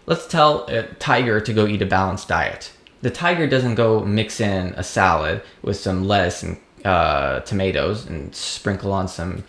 let's tell a tiger to go eat a balanced diet. The tiger doesn't go mix in a salad with some lettuce and tomatoes and sprinkle on some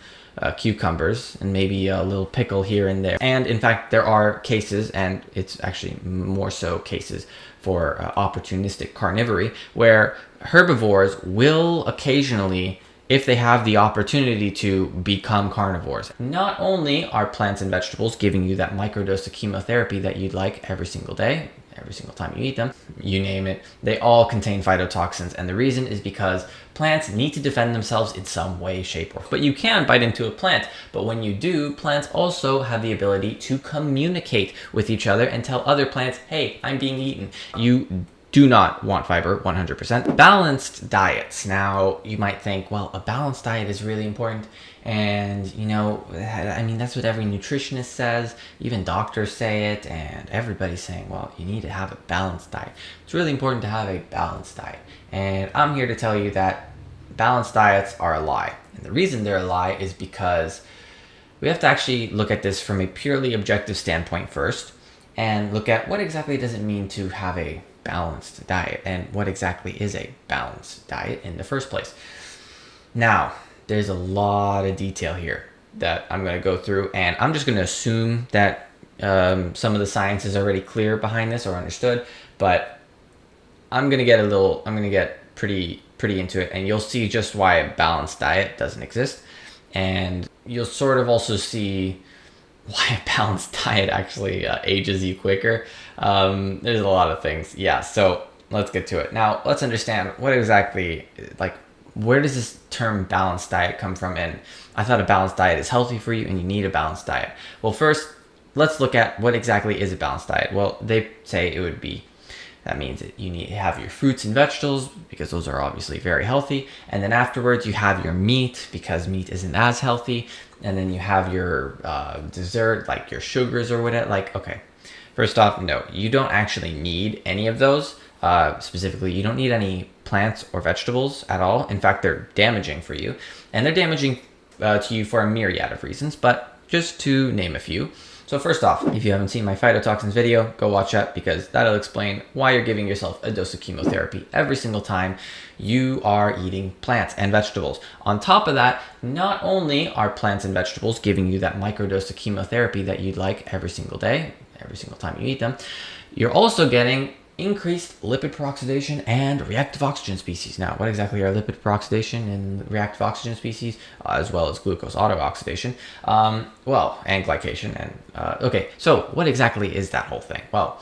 cucumbers and maybe a little pickle here and there. And in fact, there are cases, and it's actually more so cases for opportunistic carnivory, where herbivores will occasionally, if they have the opportunity to, become carnivores. Not only are plants and vegetables giving you that microdose of chemotherapy that you'd like every single day, every single time you eat them, you name it, they all contain phytotoxins. And the reason is because plants need to defend themselves in some way, shape, or form. But you can bite into a plant. But when you do, plants also have the ability to communicate with each other and tell other plants, hey, I'm being eaten. You do not want fiber, 100%. Balanced diets. Now, you might think, well, a balanced diet is really important. And, you know, I mean, that's what every nutritionist says. Even doctors say it. And everybody's saying, well, you need to have a balanced diet. It's really important to have a balanced diet. And I'm here to tell you that balanced diets are a lie. And the reason they're a lie is because we have to actually look at this from a purely objective standpoint first. And look at what exactly does it mean to have a balanced diet, and what exactly is a balanced diet in the first place. Now, there's a lot of detail here that I'm going to go through, and I'm just going to assume that some of the science is already clear behind this or understood, but I'm going to get pretty into it, and you'll see just why a balanced diet doesn't exist, and you'll sort of also see why a balanced diet actually ages you quicker. There's a lot of things. Yeah, so let's get to it. Now, let's understand what exactly, like, where does this term balanced diet come from? And I thought a balanced diet is healthy for you and you need a balanced diet. Well, first, let's look at what exactly is a balanced diet. Well, they say it would be, that means that you need to have your fruits and vegetables because those are obviously very healthy. And then afterwards you have your meat because meat isn't as healthy. And then you have your dessert, like your sugars or whatever. Like, okay, first off, no, you don't actually need any of those. Specifically, you don't need any plants or vegetables at all. In fact, they're damaging for you. And they're damaging to you for a myriad of reasons, but just to name a few. So first off, if you haven't seen my phytotoxins video, go watch that because that'll explain why you're giving yourself a dose of chemotherapy every single time you are eating plants and vegetables. On top of that, not only are plants and vegetables giving you that microdose of chemotherapy that you'd like every single day, every single time you eat them, you're also getting increased lipid peroxidation and reactive oxygen species. Now, what exactly are lipid peroxidation and reactive oxygen species, as well as glucose autooxidation? Well, and glycation. And okay, so what exactly is that whole thing? Well,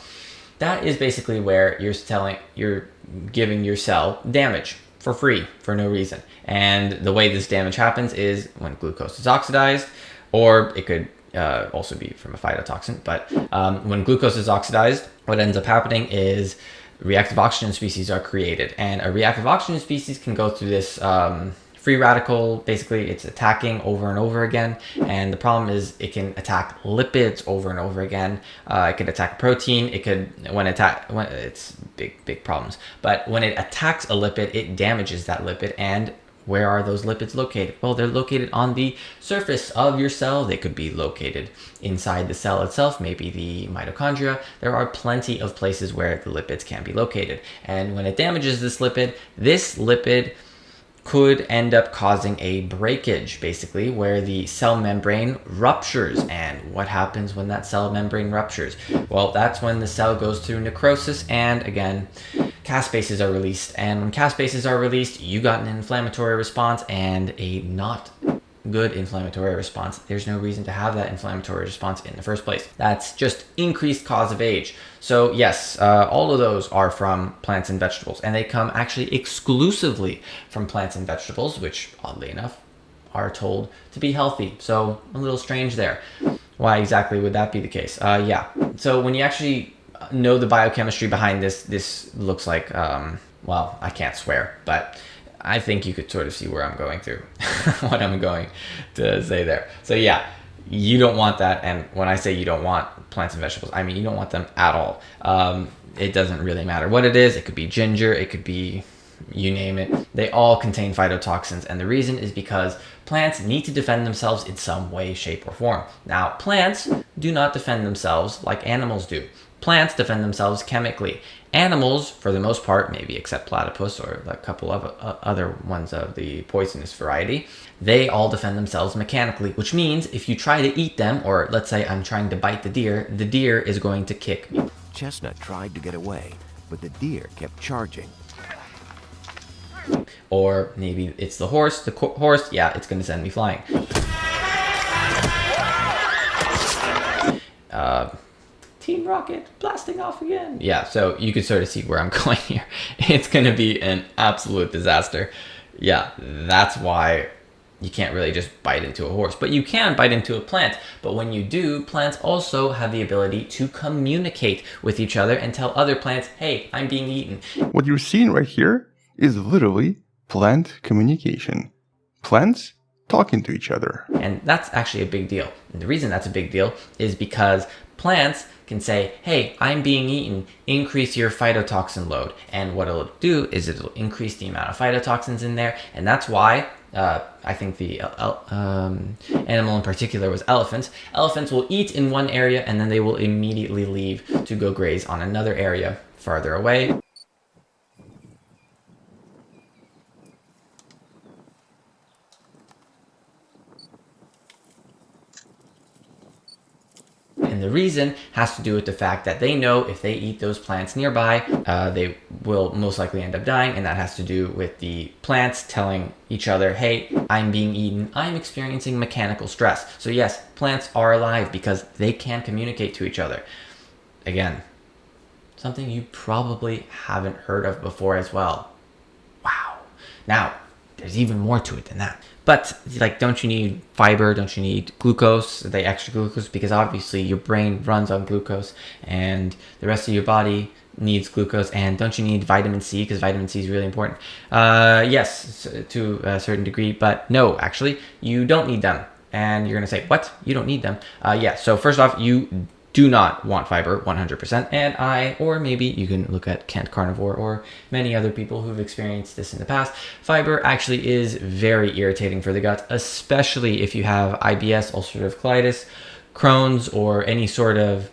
that is basically where you're giving your cell damage for free, for no reason. And the way this damage happens is when glucose is oxidized, or it could also be from a phytotoxin, but when glucose is oxidized, what ends up happening is reactive oxygen species are created, and a reactive oxygen species can go through this free radical. Basically, it's attacking over and over again, and the problem is it can attack lipids over and over again. It could attack protein. It could, when it's big problems, but when it attacks a lipid, it damages that lipid. And where are those lipids located? Well, they're located on the surface of your cell. They could be located inside the cell itself, maybe the mitochondria. There are plenty of places where the lipids can be located. And when it damages this lipid could end up causing a breakage, basically, where the cell membrane ruptures. And what happens when that cell membrane ruptures? Well, that's when the cell goes through necrosis, and again, caspases are released. And when caspases are released, you got an inflammatory response, and a not good inflammatory response. There's no reason to have that inflammatory response in the first place. That's just increased cause of age. So yes, all of those are from plants and vegetables, and they come actually exclusively from plants and vegetables, which oddly enough are told to be healthy. So a little strange there. Why exactly would that be the case? Yeah, so when you actually know the biochemistry behind this looks like, well, I can't swear, but I think you could sort of see where I'm going through, what I'm going to say there. So yeah, you don't want that. And when I say you don't want plants and vegetables, I mean you don't want them at all. It doesn't really matter what it is. It could be ginger, it could be, you name it. They all contain phytotoxins. And the reason is because plants need to defend themselves in some way, shape, or form. Now, plants do not defend themselves like animals do. Plants defend themselves chemically. Animals, for the most part, maybe except platypus or a couple of other ones of the poisonous variety, they all defend themselves mechanically, which means if you try to eat them, or let's say I'm trying to bite the deer is going to kick me. Chestnut tried to get away, but the deer kept charging. Or maybe it's the horse. The horse, yeah, it's going to send me flying. Team Rocket blasting off again. Yeah, so you can sort of see where I'm going here. It's going to be an absolute disaster. Yeah, that's why you can't really just bite into a horse, but you can bite into a plant. But when you do, plants also have the ability to communicate with each other and tell other plants, hey, I'm being eaten. What you're seeing right here is literally plant communication. Plants talking to each other. And that's actually a big deal. And the reason that's a big deal is because plants can say, hey, I'm being eaten, increase your phytotoxin load. And what it'll do is it'll increase the amount of phytotoxins in there. And that's why I think the animal in particular was elephants. Elephants will eat in one area and then they will immediately leave to go graze on another area farther away. And the reason has to do with the fact that they know if they eat those plants nearby, they will most likely end up dying. And that has to do with the plants telling each other, hey, I'm being eaten, I'm experiencing mechanical stress. So yes, plants are alive because they can communicate to each other. Again, something you probably haven't heard of before as well. Wow. Now, there's even more to it than that. But like, don't you need fiber? Don't you need glucose, the extra glucose? Because obviously your brain runs on glucose and the rest of your body needs glucose. And don't you need vitamin C? Because vitamin C is really important. Yes, to a certain degree, but no, actually, you don't need them. And you're gonna say, what? You don't need them? Yeah, so first off, you do not want fiber 100%. Or maybe you can look at Kent Carnivore or many other people who've experienced this in the past. Fiber actually is very irritating for the gut, especially if you have IBS, ulcerative colitis, Crohn's, or any sort of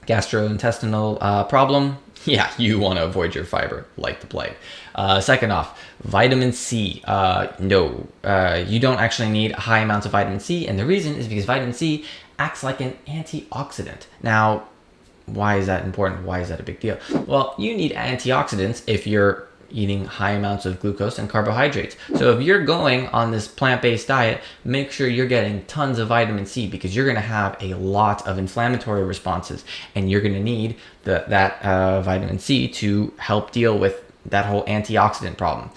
gastrointestinal problem. Yeah, you want to avoid your fiber like the plague. Second off, vitamin C. No, you don't actually need high amounts of vitamin C. And the reason is because vitamin C acts like an antioxidant. Now, why is that important? Why is that a big deal? Well, you need antioxidants if you're eating high amounts of glucose and carbohydrates. So if you're going on this plant-based diet, make sure you're getting tons of vitamin C because you're going to have a lot of inflammatory responses and you're going to need that vitamin C to help deal with that whole antioxidant problem.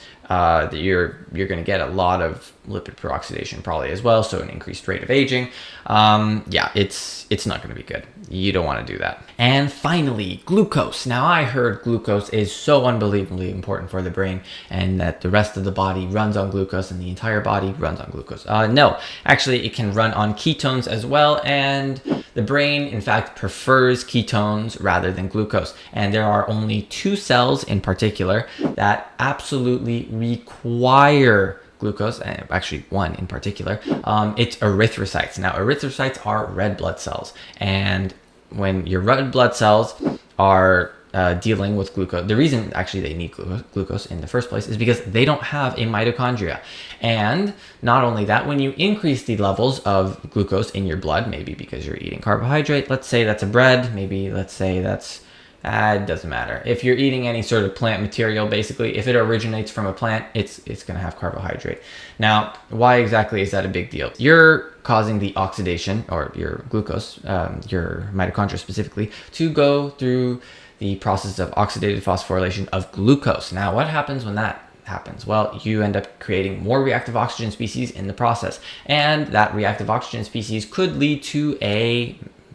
You're going to get a lot of lipid peroxidation probably as well, so an increased rate of aging. Yeah, it's not going to be good. You don't want to do that. And finally, glucose. Now, I heard glucose is so unbelievably important for the brain and that the rest of the body runs on glucose and the entire body runs on glucose. No, actually, it can run on ketones as well, and the brain, in fact, prefers ketones rather than glucose. And there are only 2 cells in particular that absolutely require glucose, and actually one in particular. It's erythrocytes. Now, erythrocytes are red blood cells, and when your red blood cells are dealing with glucose, the reason actually they need glucose in the first place is because they don't have a mitochondria. And not only that, when you increase the levels of glucose in your blood, maybe because you're eating carbohydrate, let's say that's a bread, maybe let's say that's it doesn't matter. If you're eating any sort of plant material, basically, if it originates from a plant, it's going to have carbohydrate. Now, why exactly is that a big deal? You're causing the oxidation, or your glucose, your mitochondria specifically, to go through the process of oxidative phosphorylation of glucose. Now, what happens when that happens? Well, you end up creating more reactive oxygen species in the process. And that reactive oxygen species could lead to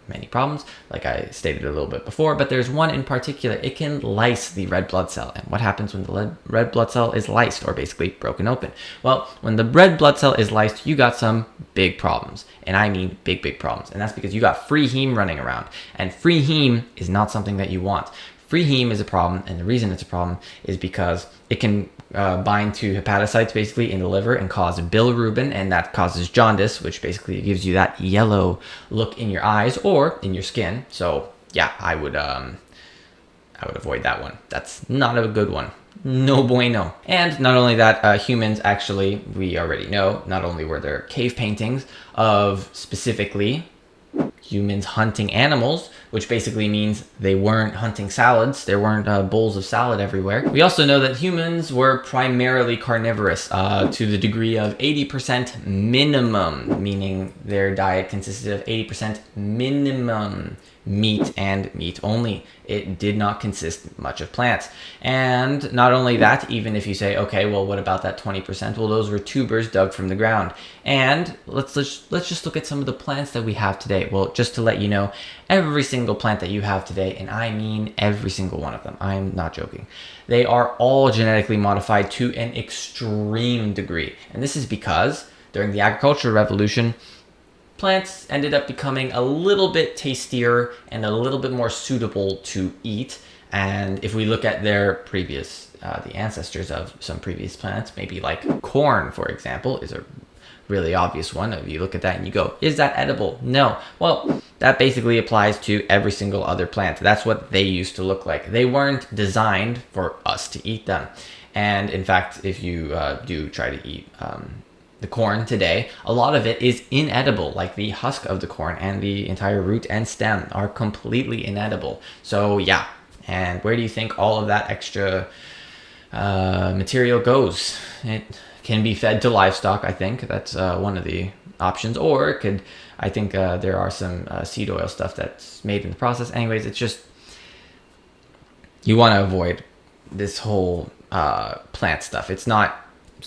many problems, like I stated a little bit before, but there's one in particular. It can lyse the red blood cell. And what happens when the red blood cell is lysed, or basically broken open? Well, when the red blood cell is lysed, you got some big problems. And I mean big problems. And that's because you got free heme running around. And free heme is not something that you want. Free heme is a problem, and the reason it's a problem is because it can bind to hepatocytes basically in the liver and cause bilirubin, and that causes jaundice, which basically gives you that yellow look in your eyes or in your skin. So yeah, I would avoid that one. That's not a good one. No bueno. And not only that, humans actually, we already know, not only were there cave paintings of specifically humans hunting animals, which basically means they weren't hunting salads. There weren't bowls of salad everywhere. We also know that humans were primarily carnivorous to the degree of 80% minimum, meaning their diet consisted of 80% minimum meat and meat only. It did not consist much of plants. And not only that, even if you say, okay, well, what about that 20%? Well, those were tubers dug from the ground. And let's just look at some of the plants that we have today. Well, just to let you know, every single plant that you have today, and I mean every single one of them, I'm not joking, they are all genetically modified to an extreme degree. And this is because during the agricultural revolution, plants ended up becoming a little bit tastier and a little bit more suitable to eat. And if we look at their previous, the ancestors of some previous plants, maybe like corn, for example, is a really obvious one. If you look at that and you go, is that edible? No. Well, that basically applies to every single other plant. That's what they used to look like. They weren't designed for us to eat them. And in fact, if you do try to eat the corn today, a lot of it is inedible, like the husk of the corn and the entire root and stem are completely inedible. So yeah, and where do you think all of that extra material goes? It can be fed to livestock, I think. That's one of the options. Or it could, I think there are some seed oil stuff that's made in the process. Anyways, it's just, you want to avoid this whole plant stuff. It's not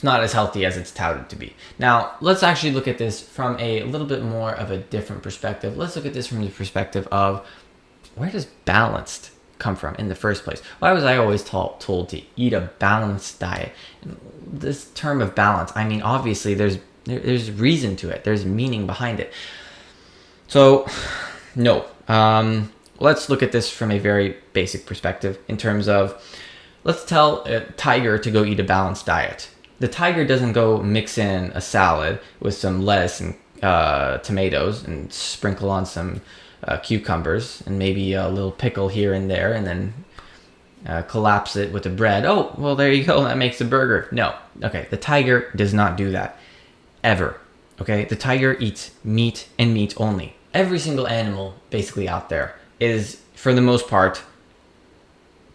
as healthy as it's touted to be. Now, let's actually look at this from a little bit more of a different perspective. Let's look at this from the perspective of, where does balanced come from in the first place? Why was I always told to eat a balanced diet? This term of balance, I mean, obviously there's reason to it. There's meaning behind it. So, no. Let's look at this from a very basic perspective in terms of, let's tell a tiger to go eat a balanced diet. The tiger doesn't go mix in a salad with some lettuce and tomatoes and sprinkle on some cucumbers and maybe a little pickle here and there and then collapse it with the bread. Oh, well, there you go. That makes a burger. No. Okay. The tiger does not do that. Ever. Okay. The tiger eats meat and meat only. Every single animal basically out there is, for the most part,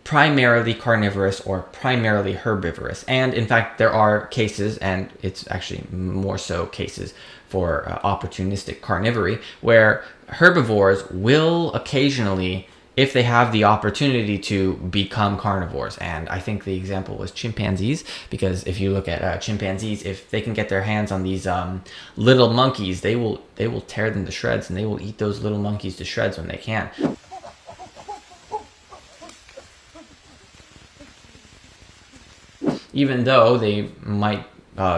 primarily carnivorous or primarily herbivorous. And in fact, there are cases, and it's actually more so cases for opportunistic carnivory, where herbivores will occasionally, if they have the opportunity to, become carnivores. And I think the example was chimpanzees, because if you look at chimpanzees, if they can get their hands on these little monkeys, they will tear them to shreds, and they will eat those little monkeys to shreds when they can. Even though they might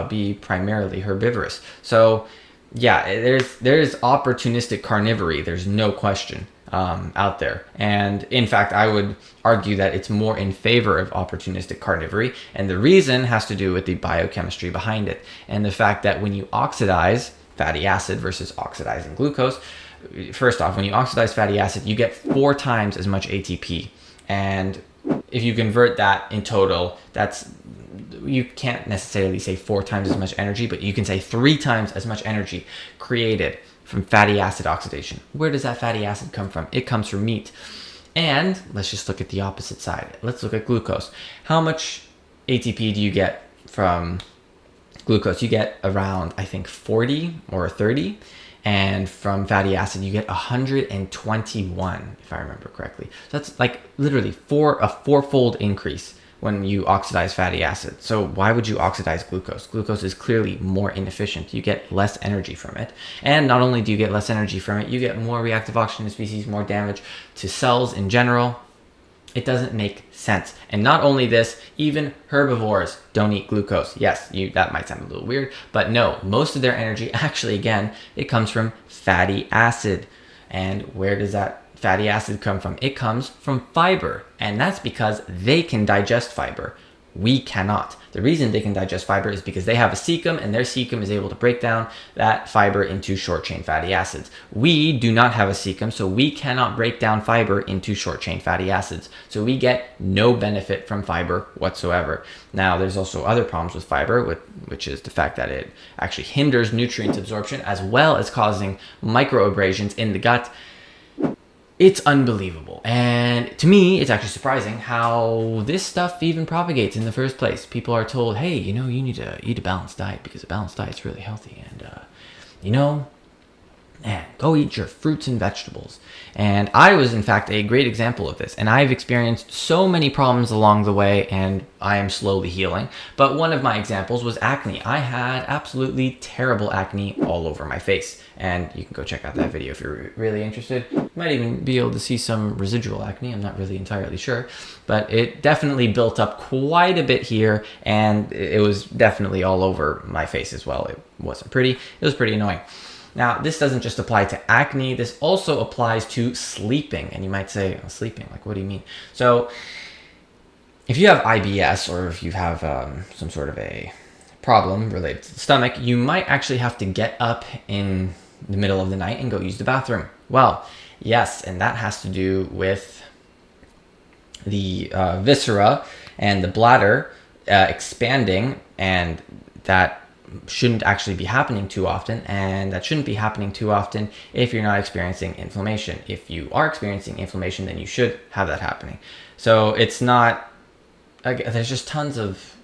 be primarily herbivorous. So yeah, there's opportunistic carnivory, there's no question out there. And in fact, I would argue that it's more in favor of opportunistic carnivory, and the reason has to do with the biochemistry behind it, and the fact that when you oxidize fatty acid versus oxidizing glucose, first off, when you oxidize fatty acid, you get 4 times as much ATP. And if you convert that in total, you can't necessarily say 4 times as much energy, but you can say 3 times as much energy created from fatty acid oxidation. Where does that fatty acid come from? It comes from meat. And let's just look at the opposite side. Let's look at glucose. How much ATP do you get from glucose? You get around, I think, 40 or 30. And from fatty acid, you get 121, if I remember correctly. So that's like literally a 4-fold increase when you oxidize fatty acid. So why would you oxidize glucose? Glucose is clearly more inefficient. You get less energy from it. And not only do you get less energy from it, you get more reactive oxygen to species, more damage to cells in general. It doesn't make sense. And not only this, even herbivores don't eat glucose. Yes, that might sound a little weird, but no, most of their energy, actually, again, it comes from fatty acid. And where does that fatty acid come from? It comes from fiber. And that's because they can digest fiber. We cannot. The reason they can digest fiber is because they have a cecum, and their cecum is able to break down that fiber into short chain fatty acids. We do not have a cecum, so we cannot break down fiber into short chain fatty acids. So we get no benefit from fiber whatsoever. Now, there's also other problems with fiber, which is the fact that it actually hinders nutrient absorption as well as causing microabrasions in the gut. It's unbelievable. And to me, it's actually surprising how this stuff even propagates in the first place. People are told, hey, you know, you need to eat a balanced diet because a balanced diet is really healthy. And, you know, man, go eat your fruits and vegetables. And I was, in fact, a great example of this. And I've experienced so many problems along the way, and I am slowly healing. But one of my examples was acne. I had absolutely terrible acne all over my face. And you can go check out that video if you're really interested. You might even be able to see some residual acne. I'm not really entirely sure. But it definitely built up quite a bit here, and it was definitely all over my face as well. It wasn't pretty. It was pretty annoying. Now, this doesn't just apply to acne. This also applies to sleeping. And you might say, oh, sleeping, like, what do you mean? So if you have IBS, or if you have some sort of a problem related to the stomach, you might actually have to get up in the middle of the night and go use the bathroom. Well, yes, and that has to do with the viscera and the bladder expanding, and that shouldn't actually be happening too often, and that shouldn't be happening too often if you're not experiencing inflammation. If you are experiencing inflammation, then you should have that happening. So it's not, there's just tons of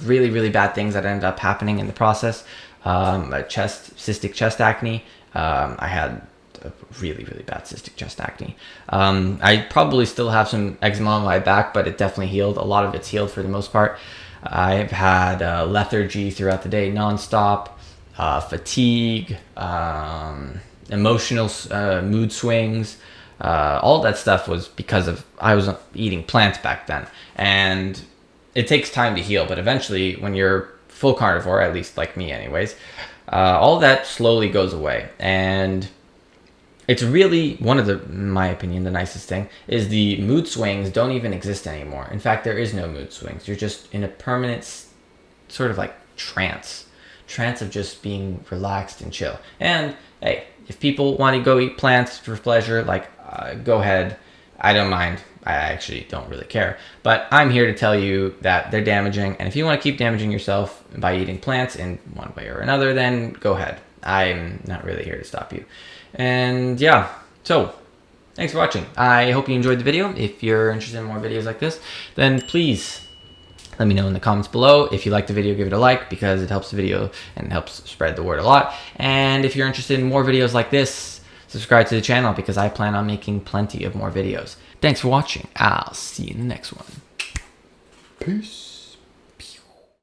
really, really bad things that end up happening in the process. Cystic chest acne. I had really, really bad cystic chest acne. I probably still have some eczema on my back, but it definitely healed. A lot of it's healed for the most part. I've had lethargy throughout the day nonstop, fatigue, emotional mood swings. All that stuff was because of I was eating plants back then. And it takes time to heal, but eventually when you're full carnivore, at least like me anyways, all that slowly goes away. And it's really one of in my opinion, the nicest thing is the mood swings don't even exist anymore. In fact, there is no mood swings. You're just in a permanent sort of like trance of just being relaxed and chill. And hey, if people want to go eat plants for pleasure, like go ahead. I don't mind. I actually don't really care. But I'm here to tell you that they're damaging. And if you want to keep damaging yourself by eating plants in one way or another, then go ahead. I'm not really here to stop you. And yeah, so thanks for watching. I hope you enjoyed the video. If you're interested in more videos like this, then please let me know in the comments below. If you like the video, give it a like because it helps the video and helps spread the word a lot. And if you're interested in more videos like this, subscribe to the channel because I plan on making plenty of more videos. Thanks for watching. I'll see you in the next one. Peace.